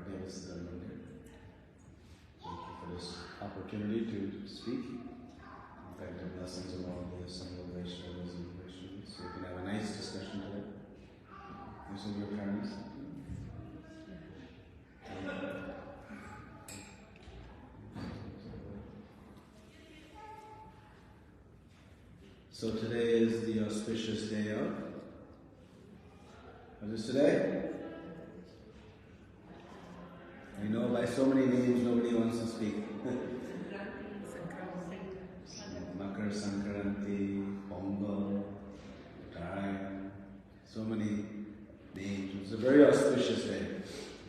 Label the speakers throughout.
Speaker 1: Devasthana Mandir. Thank you for this opportunity to speak. In fact, the blessings of all the assembled Vaishnavas and Vaishnavas. So we can have a nice discussion today. Use of your parents. So today is the auspicious day of. What is today? I know by so many names nobody wants to speak. Makara, Sankaranti, Pongal, Uttarayan, so many names. It's a very auspicious day.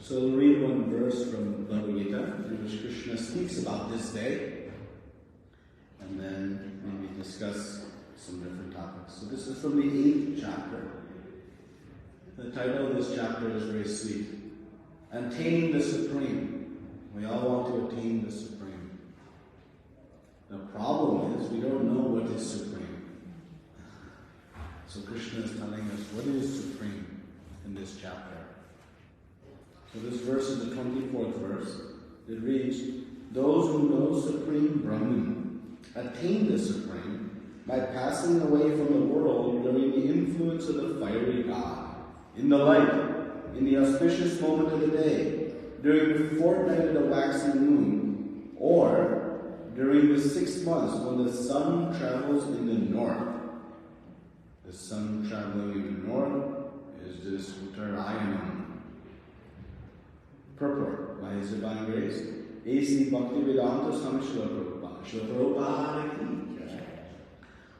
Speaker 1: So we'll read one verse from Bhagavad Gita in which Krishna speaks about this day, and then maybe discuss some different topics. So this is from the 8th chapter. The title of this chapter is very sweet. Attain the Supreme. We all want to attain the Supreme. The problem is we don't know what is Supreme. So Krishna is telling us what is Supreme in this chapter. So this verse is the 24th verse. It reads, those who know Supreme Brahman attain the Supreme by passing away from the world during the influence of the fiery God, in the light, in the auspicious moment of the day, during the fortnight of the waxing moon, or during the 6 months when the sun travels in the north. The sun traveling in the north is this Uttarayanam. Purport by His Divine Grace, A.C. Bhaktivedanta Swami Srila Prabhupada. Srila Prabhupada.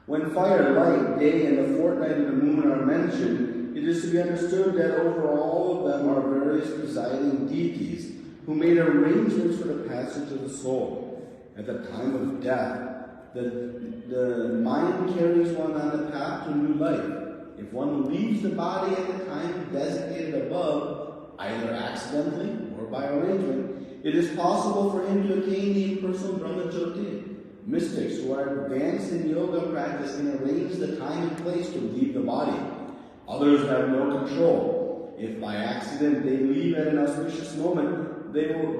Speaker 1: When fire, light, day, and the fortnight of the moon are mentioned, it is to be understood that over all of them are various presiding deities who made arrangements for the passage of the soul. At the time of death, the mind carries one on the path to new life. If one leaves the body at the time designated above, either accidentally or by arrangement, it is possible for him to attain the impersonal Brahmajyoti. Mystics who are advanced in yoga practice can arrange the time and place to leave the body. Others have no control. If by accident they leave at an auspicious moment, they will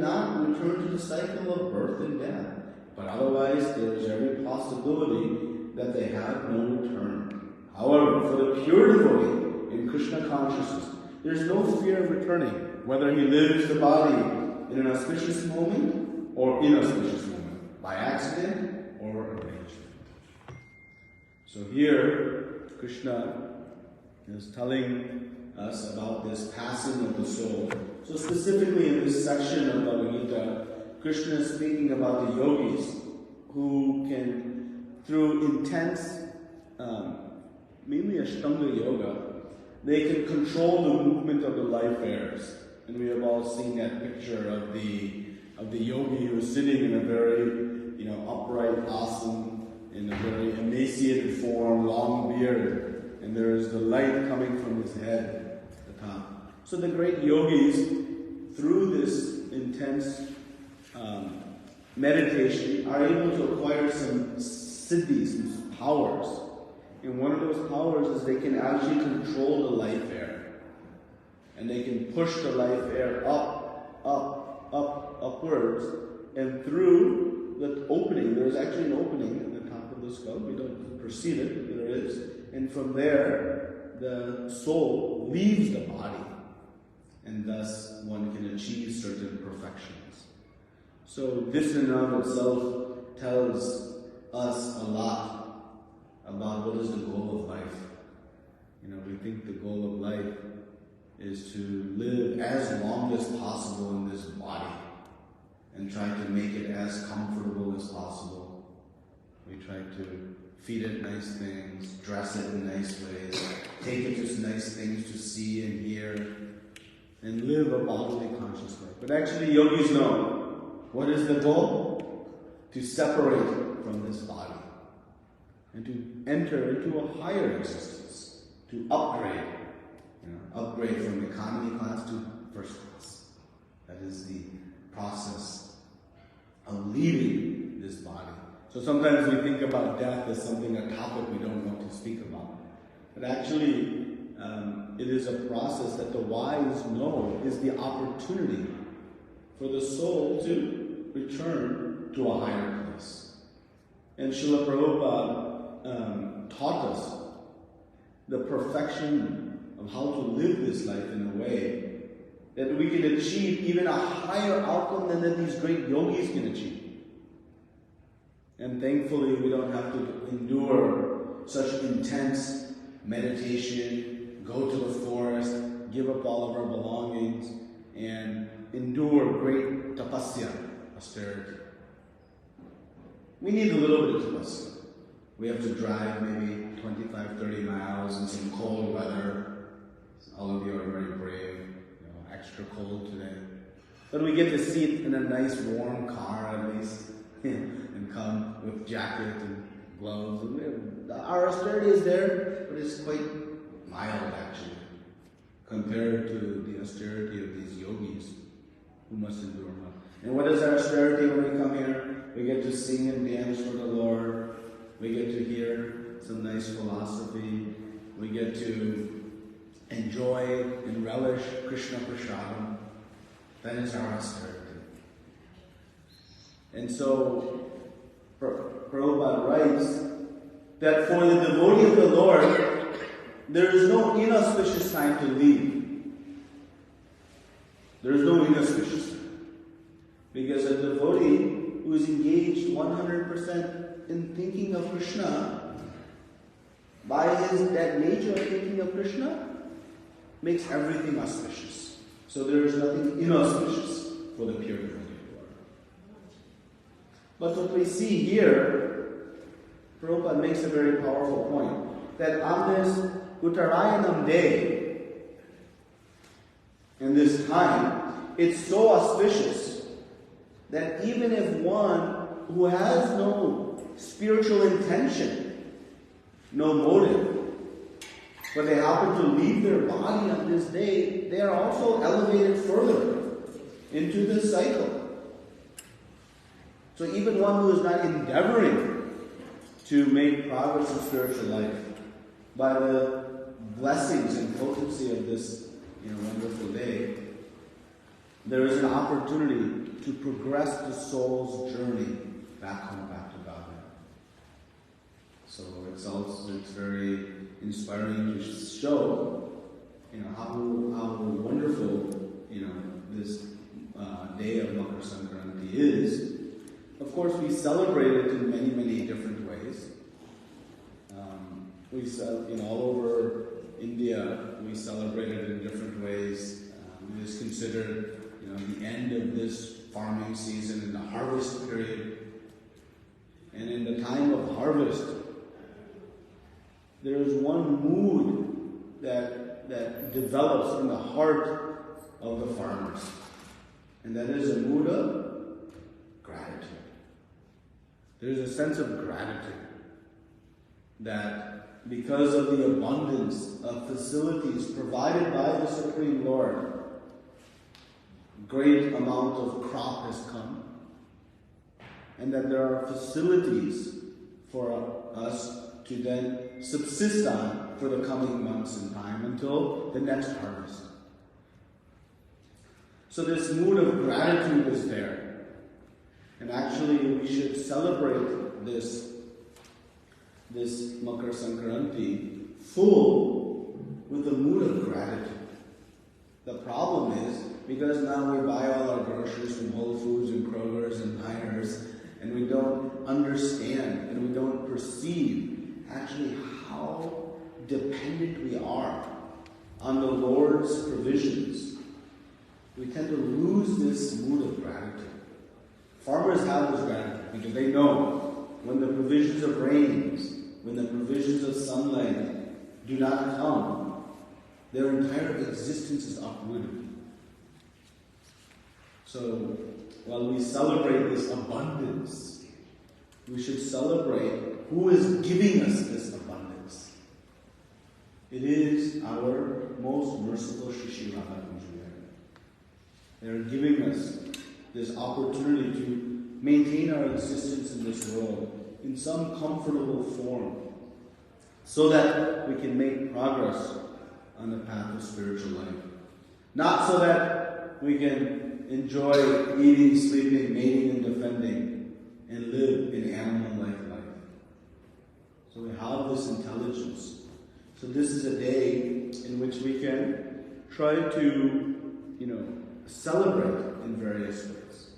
Speaker 1: not return to the cycle of birth and death. But otherwise, there is every possibility that they have no return. However, for the pure devotee in Krishna consciousness, there is no fear of returning, whether he leaves the body in an auspicious moment or inauspicious moment, by accident or arrangement. So here, Krishna is telling us about this passing of the soul. So specifically in this section of Bhagavad Gita, Krishna is speaking about the yogis who can, through intense, mainly Ashtanga yoga, they can control the movement of the life airs. And we have all seen that picture of the yogi who is sitting in a very, upright asana, in a very emaciated form, long beard, and there is the light coming from his head at the top. So the great yogis, through this intense meditation, are able to acquire some siddhis, some powers. And one of those powers is they can actually control the life air. And they can push the life air upwards, and through the opening, there's actually an opening at the top of the skull. We don't perceive it, but there is. And from there, the soul leaves the body. And thus, one can achieve certain perfections. So this in and of itself tells us a lot about what is the goal of life. We think the goal of life is to live as long as possible in this body and try to make it as comfortable as possible. We try to feed it nice things, dress it in nice ways, take it to nice things to see and hear, and live a bodily conscious life. But actually yogis know what is the goal? To separate from this body and to enter into a higher existence, to upgrade. Upgrade from economy class to first class. That is the process of leaving this body. So sometimes we think about death as something, a topic we don't want to speak about. But actually, it is a process that the wise know is the opportunity for the soul to return to a higher place. And Srila Prabhupada taught us the perfection of how to live this life in a way that we can achieve even a higher outcome than that these great yogis can achieve. And thankfully, we don't have to endure such intense meditation, go to the forest, give up all of our belongings, and endure great tapasya, austerity. We need a little bit of tapasya. We have to drive maybe 25, 30 miles in some cold weather. All of you are very brave, extra cold today. But we get to sit in a nice warm car at least, and come with jacket and gloves. And our austerity is there, but it's quite mild actually, compared to the austerity of these yogis who must endure much. And what is our austerity when we come here? We get to sing and dance for the Lord. We get to hear some nice philosophy. We get to enjoy and relish Krishna Prasadam. That is our austerity. And so, Prabhupada writes that for the devotee of the Lord, there is no inauspicious time to leave. There is no inauspicious time. Because a devotee who is engaged 100% in thinking of Krishna, by that nature of thinking of Krishna, makes everything auspicious. So there is nothing inauspicious for the pure devotee. But what we see here, Prabhupada makes a very powerful point, that on this Uttarayanam day, in this time, it's so auspicious that even if one who has no spiritual intention, no motive, but they happen to leave their body on this day, they are also elevated further into this cycle. So even one who is not endeavoring to make progress in spiritual life, by the blessings and potency of this wonderful day, there is an opportunity to progress the soul's journey back home, back to Godhead. So it's very inspiring to show, how wonderful, this day of Makara Sankaranti is. Of course, we celebrate it in many, many different ways. All over India, we celebrate it in different ways. It is considered, the end of this farming season in the harvest period. And in the time of harvest, there is one mood that develops in the heart of the farmers. And that is a mood of gratitude. There's a sense of gratitude that because of the abundance of facilities provided by the Supreme Lord, great amount of crop has come, and that there are facilities for us to then subsist on for the coming months and time until the next harvest. So this mood of gratitude is there. And actually we should celebrate this Makara Sankaranti full with a mood of gratitude. The problem is, because now we buy all our groceries from Whole Foods and Kroger's and Myers, and we don't understand and we don't perceive actually how dependent we are on the Lord's provisions, we tend to lose this mood of gratitude. Farmers have this gratitude because they know when the provisions of rains, when the provisions of sunlight do not come, their entire existence is uprooted. So, while we celebrate this abundance, we should celebrate who is giving us this abundance. It is our most merciful Shri Radha Kunjaya. They are giving us this opportunity to maintain our existence in this world in some comfortable form, so that we can make progress on the path of spiritual life. Not so that we can enjoy eating, sleeping, mating, and defending, and live an animal-like life. So we have this intelligence. So this is a day in which we can try to, celebrate in various ways.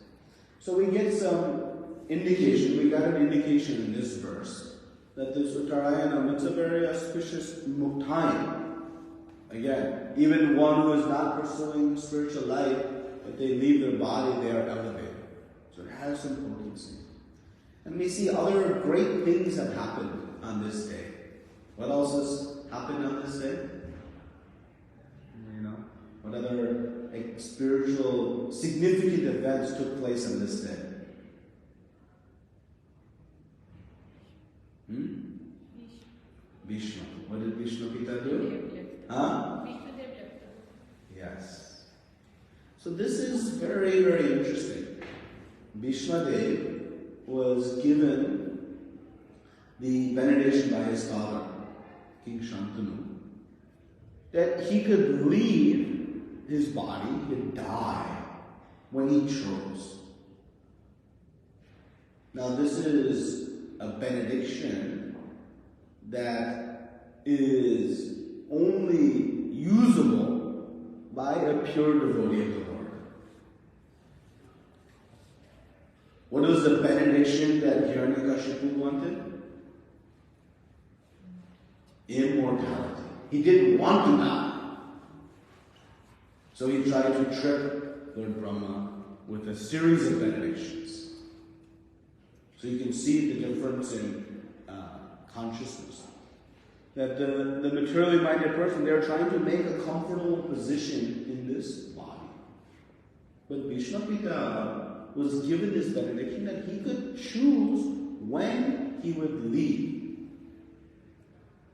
Speaker 1: So we get some indication, we got an indication in this verse, that this Uttarayanam, it's a very auspicious time. Again, even one who is not pursuing spiritual life, if they leave their body, they are elevated. So it has some potency. And we see other great things have happened on this day. What else has happened on this day? What other spiritual, significant events took place on this day? Bhishma. What did Bhishma Pita do? Huh? Yes. So this is very, very interesting. Bhishma Dev was given the benediction by his father, King Shantanu, that he could leave his body, he could die when he chose. Now this is a benediction that is only usable by a pure devotee of the Lord. What was the benediction that Hiranyakashipu wanted? Immortality. He didn't want to die. So he tried to trick Lord Brahma with a series of benedictions. So you can see the difference in consciousness. That the materially minded person, they're trying to make a comfortable position in this body. But Bhishma Pita was given this benediction that he could choose when he would leave.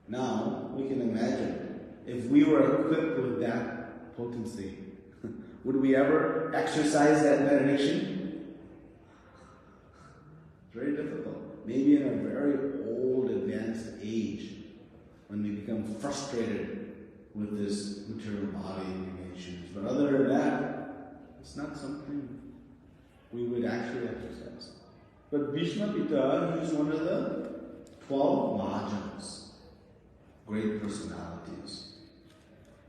Speaker 1: Now, we can imagine, if we were equipped with that potency, would we ever exercise that benediction? It's very difficult. Maybe in a very old, advanced age, when we become frustrated with this material body nations. But other than that, it's not something we would actually exercise. But Bhishma Pita, he is one of the 12 Mahajans, great personalities.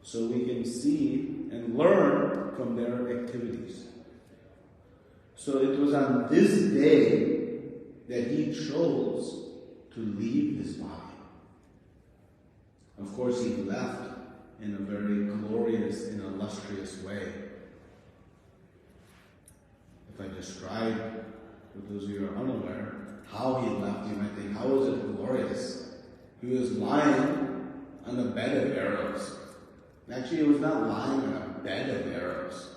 Speaker 1: So we can see and learn from their activities. So it was on this day that he chose to leave his body. Of course, he left in a very glorious and illustrious way. If I describe, for those of you who are unaware, how he left, you might think, how was it glorious? He was lying on a bed of arrows. Actually, he was not lying on a bed of arrows.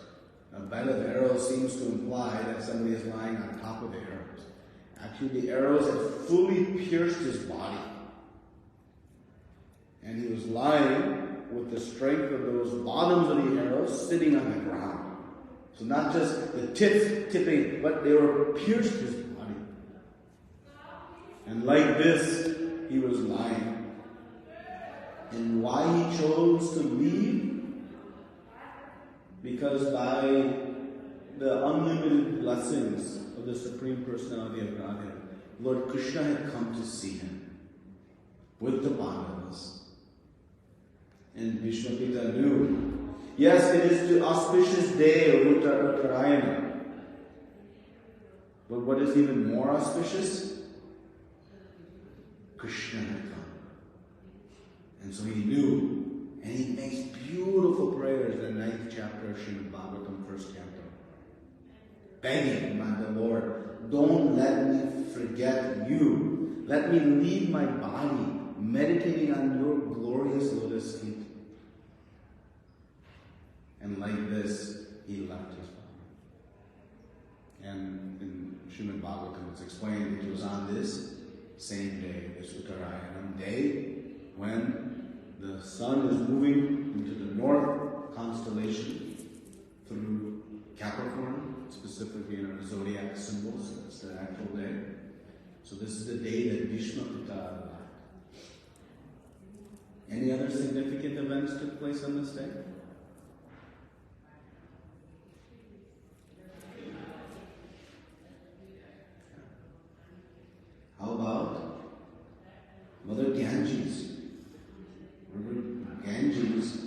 Speaker 1: A bed of arrows seems to imply that somebody is lying on top of the arrows. Actually, the arrows had fully pierced his body. And he was lying with the strength of those bottoms of the arrows sitting on the ground. So not just the tips tipping, but they were pierced his body. And like this, he was lying. And why he chose to leave? Because by the unlimited blessings of the Supreme Personality of Godhead, Lord Krishna had come to see him with the Pandavas. And Bhishma Pita knew, yes, it is the auspicious day of Uttarayana. But what is even more auspicious? Krishna had come. And so he knew, and he makes beautiful prayers in the 9th chapter of Srimad Bhagavatam, 1st canto. Begging by the Lord, don't let me forget you. Let me leave my body meditating on your glorious lotus feet. And like this, he left his body. And in Srimad Bhagavatam it's explained it was on this same day, this Uttarayanam day, when the sun is moving into the north constellation through Capricorn, specifically in our zodiac symbols. It's the actual day. So this is the day that Bhishma Pita left. Any other significant events took place on this day? How about Mother Ganges? Remember, Ganges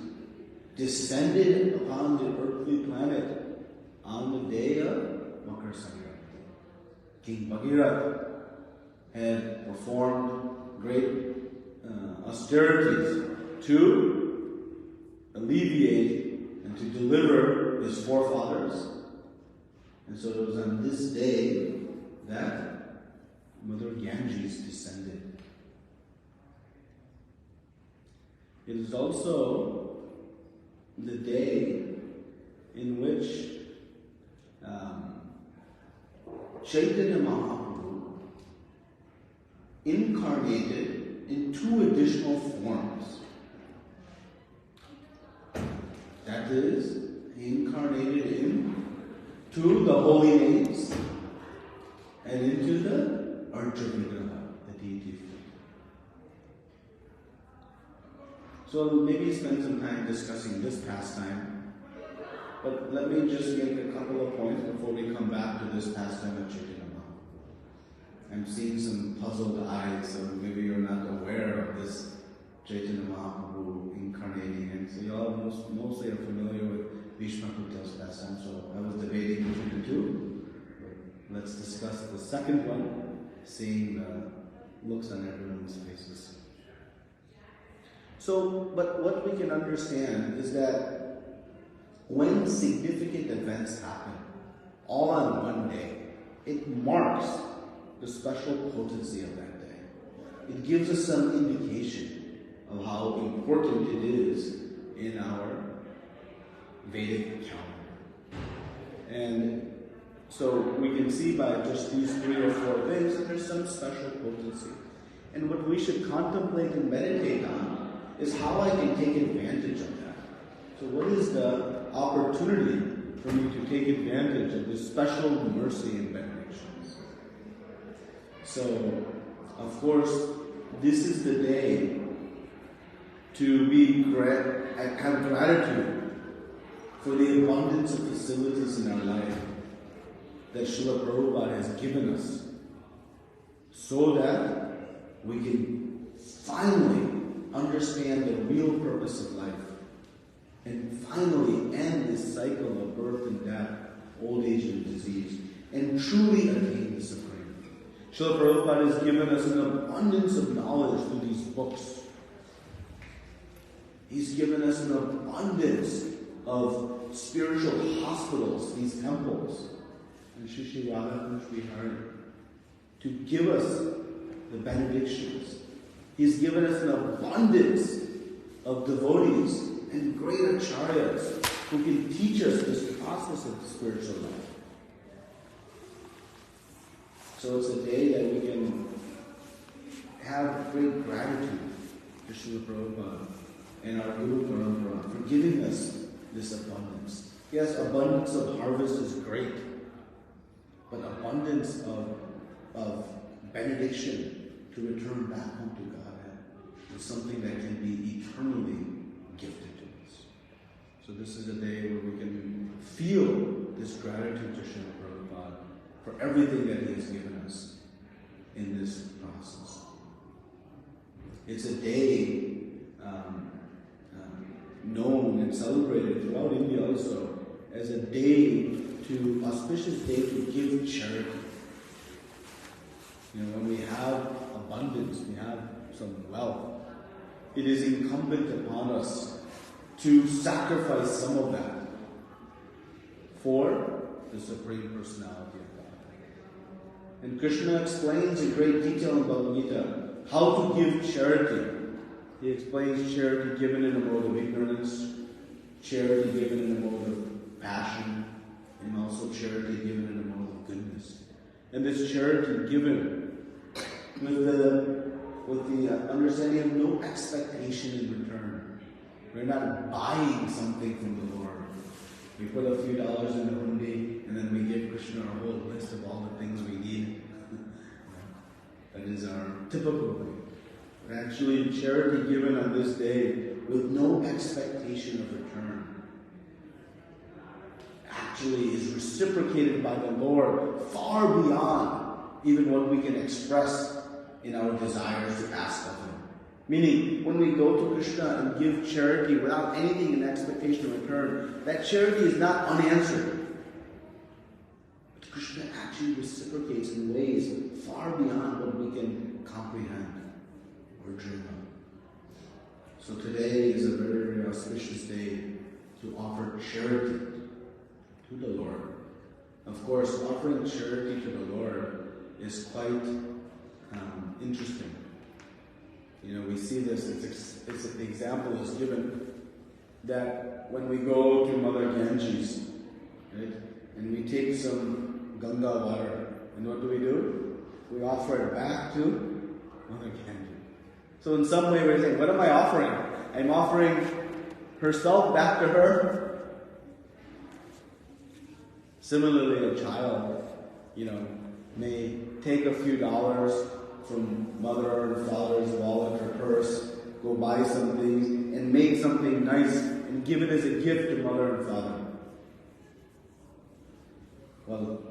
Speaker 1: descended upon the earthly planet on the day of Makara Sankaranti. King Bhagirath had performed great austerities to alleviate and to deliver his forefathers. And so it was on this day that Mother Ganges descended. It is also the day in which Chaitanya Mahaprabhu incarnated in 2 additional forms. That is, he incarnated into the holy names and into the Archa Vigraha, the deity form. So maybe spend some time discussing this pastime. But let me just make a couple of points before we come back to this pastime of Chaitanya Mahaprabhu. I'm seeing some puzzled eyes, so maybe you're not aware of this Chaitanya Mahaprabhu incarnating. And so you all mostly are familiar with Bhishma Kutil's pastime, so I was debating between the two. But let's discuss the second one, seeing the looks on everyone's faces. So, but what we can understand is that when significant events happen, all on one day, it marks the special potency of that day. It gives us some indication of how important it is in our Vedic calendar. And so we can see by just these 3 or 4 things that there's some special potency. And what we should contemplate and meditate on is how I can take advantage of that. So what is the opportunity for me to take advantage of this special mercy and benedictions? So, of course, this is the day to have gratitude for the abundance of facilities in our life that Srila Prabhupada has given us, so that we can finally understand the real purpose of life and finally end this cycle of birth and death, old age and disease, and truly attain the Supreme. Srila Prabhupada has given us an abundance of knowledge through these books. He's given us an abundance of spiritual hospitals, these temples, and Shri Radha and Shri Hari, to give us the benedictions. He's given us an abundance of devotees and great acharyas who can teach us this process of spiritual life. So it's a day that we can have great gratitude to Srila Prabhupada and our Guru Parampara for giving us this abundance. Yes, abundance of harvest is great, but abundance of benediction to return back home to Godhead is something that can be eternally gifted to us. So this is a day where we can feel this gratitude to Srila Prabhupada for everything that he has given us in this process. It's a day known and celebrated throughout India also as a auspicious day to give charity. When we have abundance, we have some wealth, it is incumbent upon us to sacrifice some of that for the Supreme Personality of God. And Krishna explains in great detail in Bhagavad Gita how to give charity. He explains charity given in a mode of ignorance, charity given in a mode of passion, and also charity given in a mode of goodness. And this charity given with the understanding of no expectation in return. We're not buying something from the Lord. We put a few dollars in the hundi, and then we give Krishna a whole list of all the things we need. That is our typical way. but actually charity given on this day with no expectation of return actually is reciprocated by the Lord far beyond even what we can express in our desires to ask of Him. Meaning, when we go to Krishna and give charity without anything in expectation of return, that charity is not unanswered. But Krishna actually reciprocates in ways far beyond what we can comprehend or dream of. So today is a very, very auspicious day to offer charity to the Lord. Of course, offering charity to the Lord is quite interesting. You know, we see this, the example is given that when we go to Mother Ganges, right, and we take some Ganga water, and what do? We offer it back to Mother Ganges. So in some way we're saying, what am I offering? I'm offering herself back to her. Similarly, a child, may take a few dollars from mother and father's wallet or purse, go buy some things, and make something nice and give it as a gift to mother and father. Well,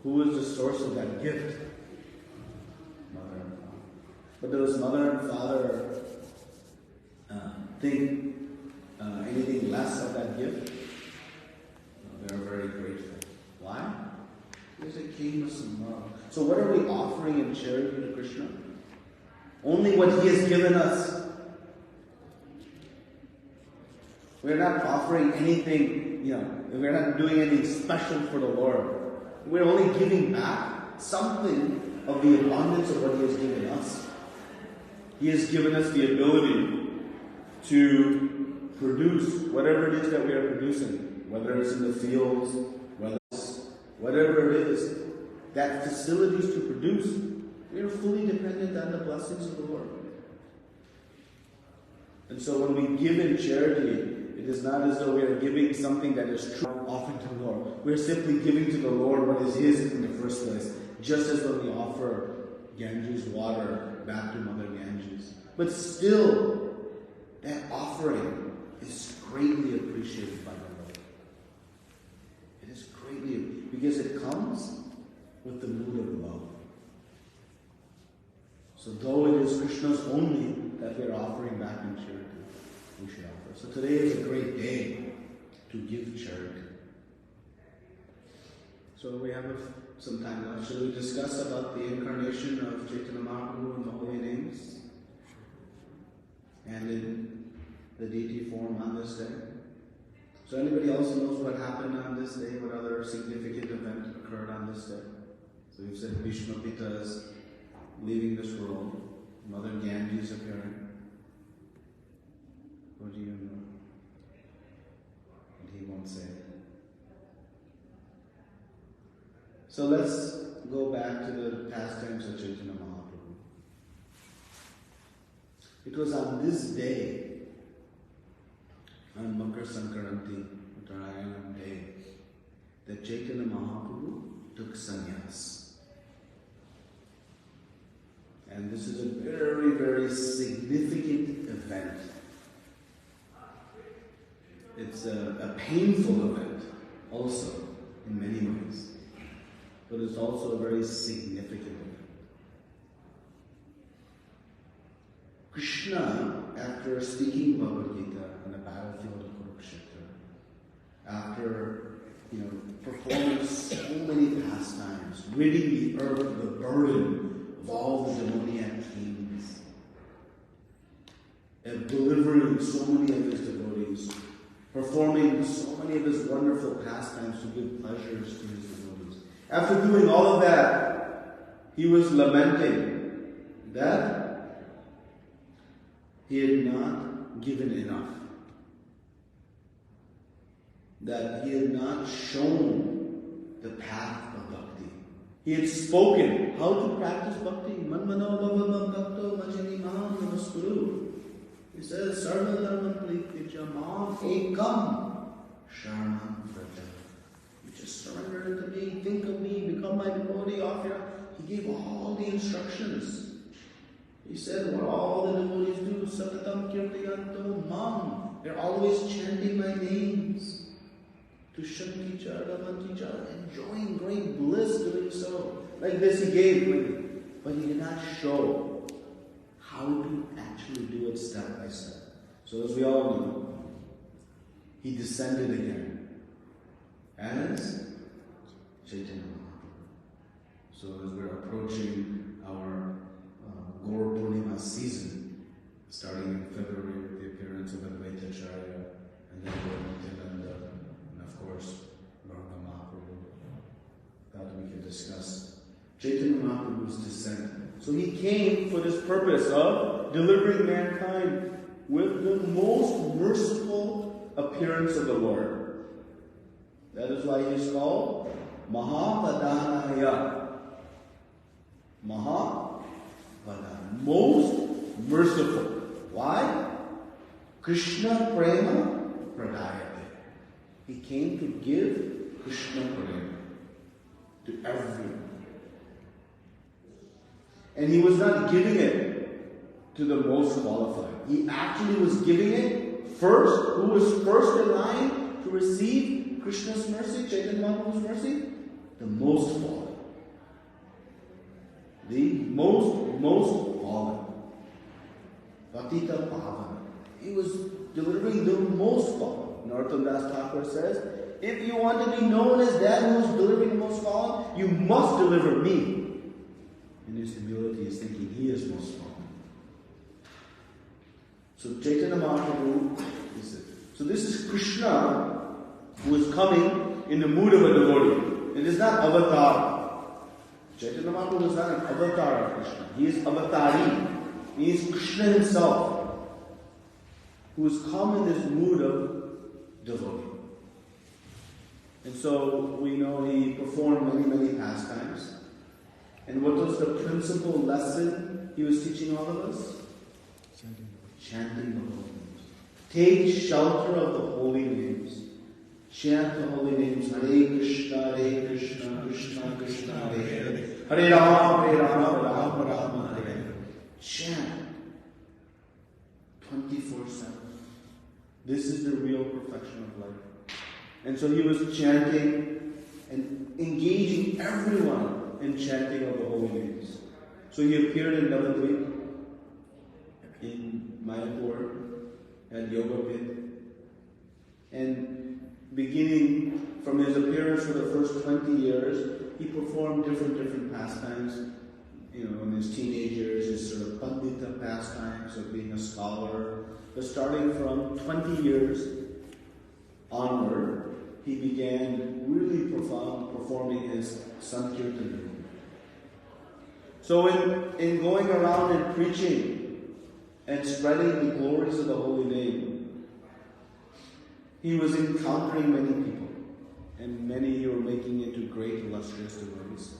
Speaker 1: who is the source of that gift? Mother and father. But does mother and father think anything less of that gift? No, they're very grateful. Why? Because it came with some love. So what are we offering in charity to Krishna? Only what He has given us. We're not offering anything, we're not doing anything special for the Lord. We're only giving back something of the abundance of what He has given us. He has given us the ability to produce whatever it is that we are producing, whether it's in the fields, whatever it is, that facilities to produce, we are fully dependent on the blessings of the Lord. And so when we give in charity, it is not as though we are giving something that is true often to the Lord. We are simply giving to the Lord what is His in the first place, just as when we offer Ganges water back to Mother Ganges. But still, that offering is greatly appreciated by the Lord. It is greatly, because it comes with the mood of love. So though it is Krishna's only that we are offering back in charity, we should offer. So today is a great day to give charity. So we have some time left. Should we discuss about the incarnation of Chaitanya Mahaprabhu in the holy names? And in the deity form on this day? So anybody else knows what happened on this day? What other significant event occurred on this day? So we've said Bhishma Pita is leaving this world. Mother Ganges is appearing. What do you know? And he won't say. So let's go back to the pastimes of Chaitanya Mahaprabhu. It was on this day, on Makara Sankaranti, Uttarayanam day, that Chaitanya Mahaprabhu took sannyas. And this is a very, very significant event. It's a painful event also, in many ways. But it's also a very significant event. Krishna, after speaking Bhagavad Gita on the battlefield of Kurukshetra, after performing so many pastimes, ridding the earth of the burden of all the demoniac kings, and delivering so many of his devotees, performing so many of his wonderful pastimes to give pleasures to his devotees. After doing all of that, he was lamenting that he had not given enough. That he had not shown the path of bhakti. He had spoken how to practice bhakti. Manmano bhavavam bhakto majani maham namaskuru. He says, Sarva dharman prititya mam ekam sharanam vraja. You just surrender to me, think of me, become my devotee, offer. He gave all the instructions. He said what all the devotees do, Satatam Kirtayanto Mam. They're always chanting my names. Tushanticha, Ramanticha, enjoying great bliss doing so. Like this he gave, but he did not show how to actually do it step by step. So as we all know, he descended again as Chaitanya Mahaprabhu. So as we're approaching our Gaur Purnima season, starting in February with the appearance of Advaita Acharya, and then Nityananda, and of course, Gaura Mahaprabhu, that we can discuss Chaitanya Mahaprabhu's descent. So he came for this purpose of delivering mankind with the most merciful appearance of the Lord. That is why he is called Mahapadanaya. Mahapadana, most merciful. Why? Krishna Prema Pradayate. He came to give Krishna Prema to everyone. And he was not giving it to the most qualified. He actually was giving it first. Who was first in line to receive Krishna's mercy, Chaitanya Mahaprabhu's mercy? The most fallen. The most fallen. Patita Pavana. He was delivering the most fallen. Narottam Das Thakur says, if you want to be known as that who is delivering the most fallen, you must deliver me. In his humility, is thinking he is most fallen. So Chaitanya Mahaprabhu is it. So this is Krishna who is coming in the mood of a devotee. It is not avatar. Chaitanya Mahaprabhu is not an avatar of Krishna. He is avatari. He is Krishna himself, who has come in this mood of devotee. And so we know he performed many pastimes. And what was the principal lesson he was teaching all of us? Chanting the holy names. Take shelter of the holy names. Chant the holy names. Hare Krishna, Krishna Krishna, Hare Hare. Hare Rama, Rama Rama, Hare Hare. Chant 24/7. This is the real perfection of life. And so he was chanting and engaging everyone in chanting of the holy names. So he appeared in Navadvip, in Mayapur, at Yoga Pit. And beginning from his appearance for the first 20 years, he performed different pastimes. You know, in his teenage years, his sort of pandita pastimes of being a scholar. But starting from 20 years onward, he began really performing his Sankirtan. So in going around and preaching and spreading the glories of the holy name, he was encountering many people, and many were making it to great illustrious devotees.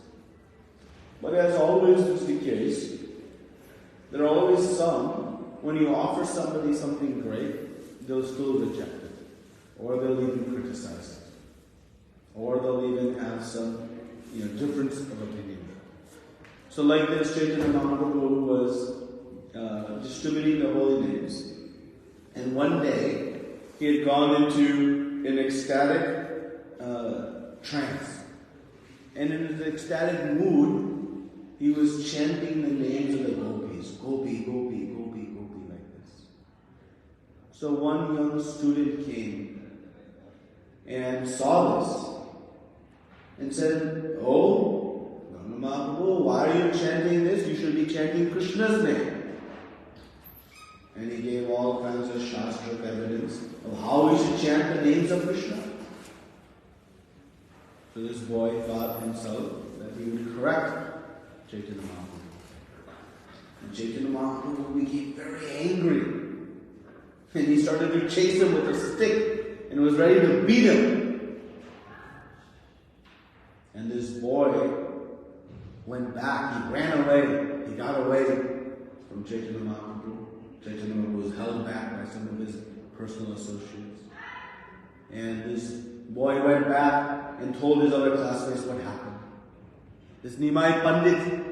Speaker 1: But as always is the case, there are always some, when you offer somebody something great, they'll still reject it, or they'll even criticize it, or they'll even have some difference of opinion. So like this, Chaitanya Mahaprabhu was distributing the holy names. And one day, he had gone into an ecstatic trance. And in his ecstatic mood, he was chanting the names of the gopis. Gopi, Gopi, Gopi, Gopi, like this. So one young student came and saw this and said, "Oh, Mahaprabhu, why are you chanting this? You should be chanting Krishna's name." And he gave all kinds of shastric evidence of how we should chant the names of Krishna. So this boy thought himself that he would correct Chaitanya Mahaprabhu. And Chaitanya Mahaprabhu became very angry. And he started to chase him with a stick and was ready to beat him. And this boy went back, he ran away, he got away from Chaitanya Mahaprabhu. Chaitanya Mahaprabhu was held back by some of his personal associates. And this boy went back and told his other classmates what happened. This Nimai Pandit,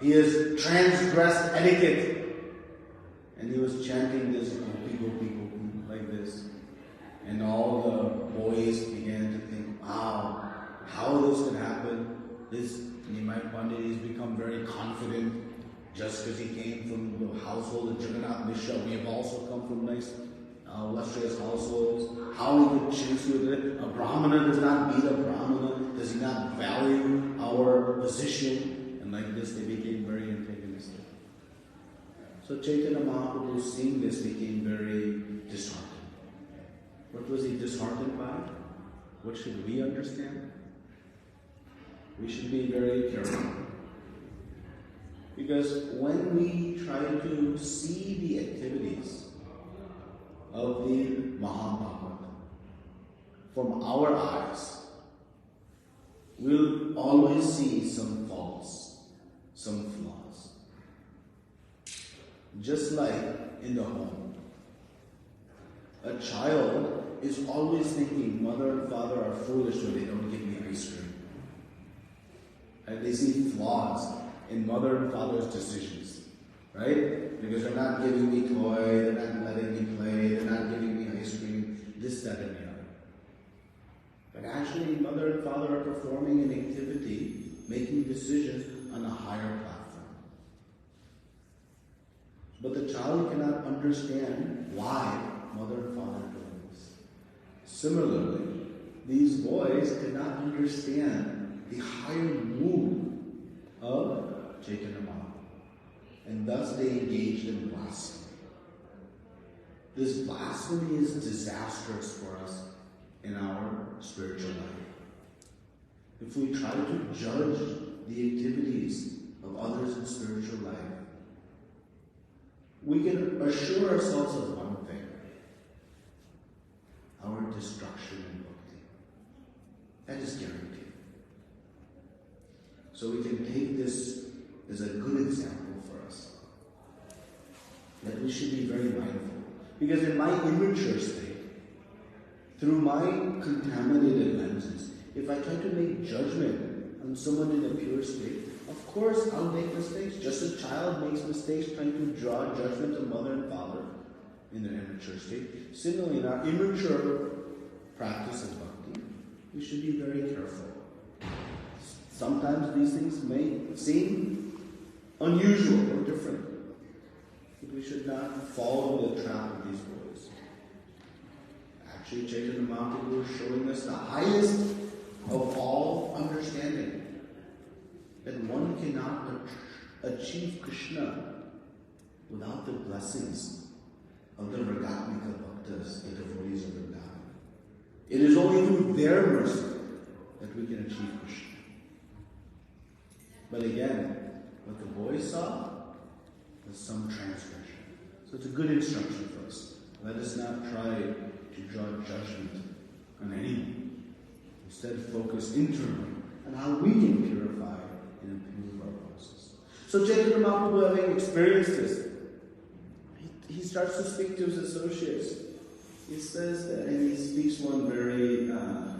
Speaker 1: He has transgressed etiquette. And he was chanting this gopi, gopi, gopi, like this. And all the boys began to think, wow, how this could happen. This Nimai Pandit has become very confident just because he came from the household of Jagannath Mishra. We have also come from nice, illustrious households. How he could choose with it. A Brahmana does not beat a Brahmana. Does he not value our position? And like this, they became very antagonistic. So Chaitanya Mahaprabhu, seeing this, became very disheartened. What was he disheartened by? What should we understand? We should be very careful. Because when we try to see the activities of the Mahabharata from our eyes, we'll always see some faults, some flaws. Just like in the home. A child is always thinking, mother and father are foolish when they don't give me ice cream. And they see flaws in mother and father's decisions, right? Because they're not giving me toy, they're not letting me play, they're not giving me ice cream, this, that, and the other. But actually, mother and father are performing an activity, making decisions on a higher platform. But the child cannot understand why mother and father are doing this. Similarly, these boys could not understand the higher mood of Chaitanya Mahaprabhu, and thus they engaged in blasphemy. This blasphemy is disastrous for us in our spiritual life. If we try to judge the activities of others in spiritual life, we can assure ourselves of one thing: our destruction in bhakti. That is guaranteed. So we can take this as a good example for us. That we should be very mindful. Because in my immature state, through my contaminated lenses, if I try to make judgment on someone in a pure state, of course I'll make mistakes. Just as a child makes mistakes trying to draw judgment on mother and father in their immature state. Similarly, in our immature practice of bhakti, we should be very careful. Sometimes these things may seem unusual or different, but we should not fall into the trap of these boys. Actually, Chaitanya Mahaprabhu is showing us the highest of all understanding, that one cannot achieve Krishna without the blessings of the Ragatmika Bhaktas, the devotees of Vrindavan. It is only through their mercy that we can achieve Krishna. But again, what the boys saw was some transgression. So it's a good instruction for us. Let us not try to draw judgment on anyone. Instead, focus internally on how we can purify and improve our process. So Chaitanya Mahaprabhu, having experienced this, he starts to speak to his associates. He says that, and he speaks one very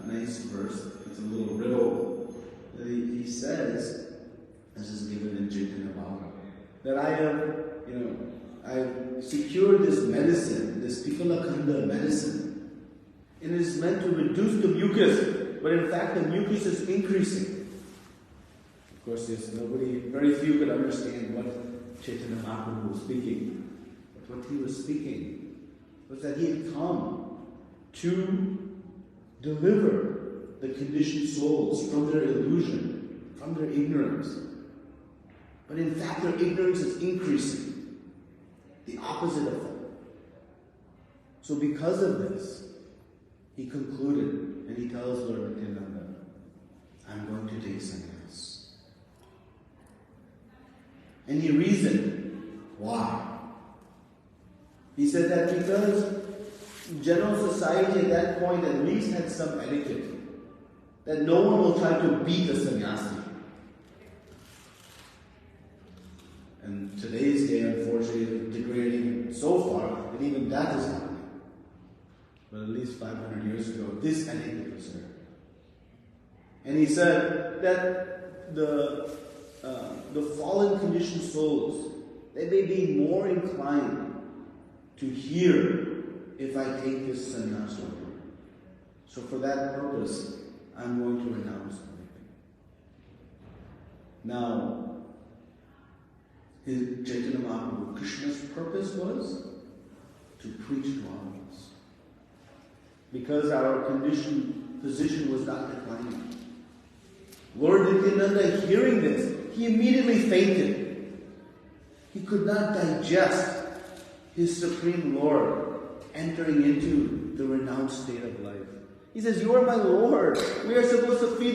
Speaker 1: nice verse. It's a little riddle. He says, this is given in Chaitanya Mahaprabhu, that I have secured this medicine, this Pikalakanda medicine. It is meant to reduce the mucus, but in fact the mucus is increasing. Of course, very few could understand what Chaitanya Mahaprabhu was speaking. But what he was speaking was that he had come to deliver the conditioned souls from their illusion, from their ignorance. But in fact, their ignorance is increasing. The opposite effect. So because of this, he concluded, and he tells Lord Nityananda, I'm going to take sannyas. And he reasoned, why? He said that because general society at that point at least had some etiquette, that no one will try to beat a sannyasi. And today's day, unfortunately, is degrading so far that even that is happening. But at least 500 years ago, this etiquette was there. And he said that the the fallen conditioned souls, they may be more inclined to hear if I take this sannyas order. So for that purpose, I'm going to renounce everything. Now, Chaitanya Mahaprabhu, Krishna's purpose was to preach to all of us. Because our conditioned position was not declining. Lord Nityananda, hearing this, he immediately fainted. He could not digest his Supreme Lord entering into the renounced state of life. He says, you are my Lord. We are supposed to feed